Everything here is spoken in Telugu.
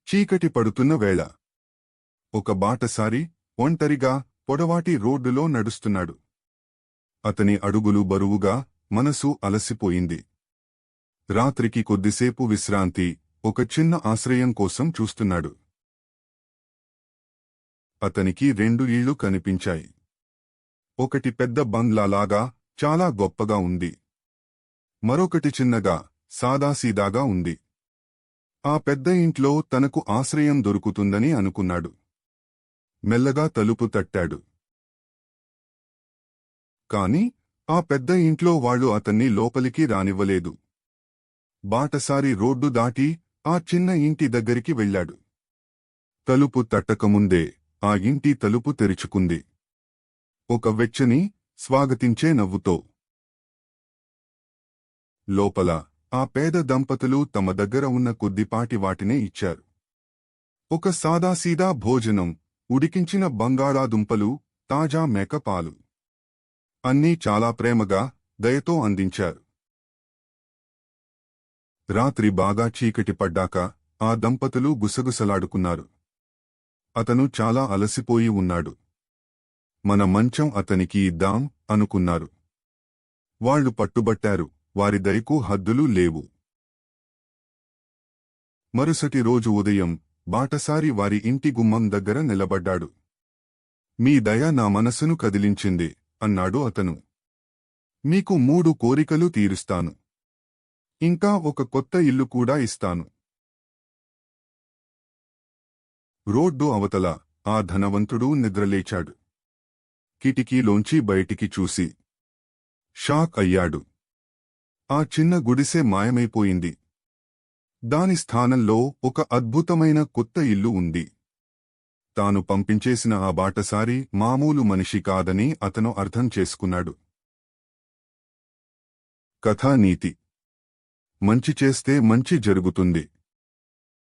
చీకటి పడుతున్న వేళ ఒక బాటసారి ఒంటరిగా పొడవాటి రోడ్డులో నడుస్తున్నాడు. అతని అడుగులు బరువుగా, మనసు అలసిపోయింది. రాత్రికి కొద్దిసేపు విశ్రాంతి, ఒక చిన్న ఆశ్రయం కోసం చూస్తున్నాడు. అతనికి 2 ఇళ్ళు కనిపించాయి. ఒకటి పెద్ద బంగ్లాలాగా చాలా గొప్పగా ఉంది. మరొకటి చిన్నగా, సాదాసీదాగా ఉంది. ఆ పెద్ద ఇంట్లో తనకు ఆశ్రయం దొరుకుతుందని అనుకున్నాడు. మెల్లగా తలుపు తట్టాడు. కాని ఆ పెద్ద ఇంట్లో వాళ్ళు అతన్ని లోపలికి రానివ్వలేదు. బాటసారి రోడ్డు దాటి ఆ చిన్న ఇంటి దగ్గరికి వెళ్ళాడు. తలుపు తట్టకముందే ఆ ఇంటి తలుపు తెరుచుకుంది. ఒక వెచ్చని, స్వాగతించే నవ్వుతో. లోపల ఆ పేద దంపతులు తమ దగ్గర ఉన్న కొద్దిపాటి వాటినే ఇచ్చారు. ఒక సాదాసీదా భోజనం, ఉడికించిన బంగాళాదుంపలు, తాజా మేకపాలు. అన్నీ చాలా ప్రేమగా, దయతో అందించారు. రాత్రి బాగా చీకటి పడ్డాక ఆ దంపతులు గుసగుసలాడుకున్నారు. అతను చాలా అలసిపోయి ఉన్నాడు. మన మంచం అతనికి ఇద్దాం అనుకున్నారు. వాళ్లు పట్టుబట్టారు, వారి దయకు హద్దులు లేవు. మరుసటి రోజు ఉదయం బాటసారి వారి ఇంటి గుమ్మం దగ్గర నిలబడ్డాడు. మీ దయ నా మనసును కదిలించింది అన్నాడు అతను. మీకు 3 కోరికలు తీరుస్తాను. ఇంకా ఒక కొత్త ఇల్లు కూడా ఇస్తాను. రోడ్డు అవతల ఆ ధనవంతుడు నిద్రలేచాడు. కిటికీలోంచి బయటికి చూసి షాక్ అయ్యాడు. ఆ చిన్న గుడిసె మాయమైపోయింది. దాని స్థానంలో ఒక అద్భుతమైన కొత్త ఇల్లు ఉంది. తాను పంపించేసిన ఆ బాటసారి మామూలు మనిషి కాదని అతను అర్థం చేసుకున్నాడు. కథానీతి: మంచి చేస్తే మంచి జరుగుతుంది.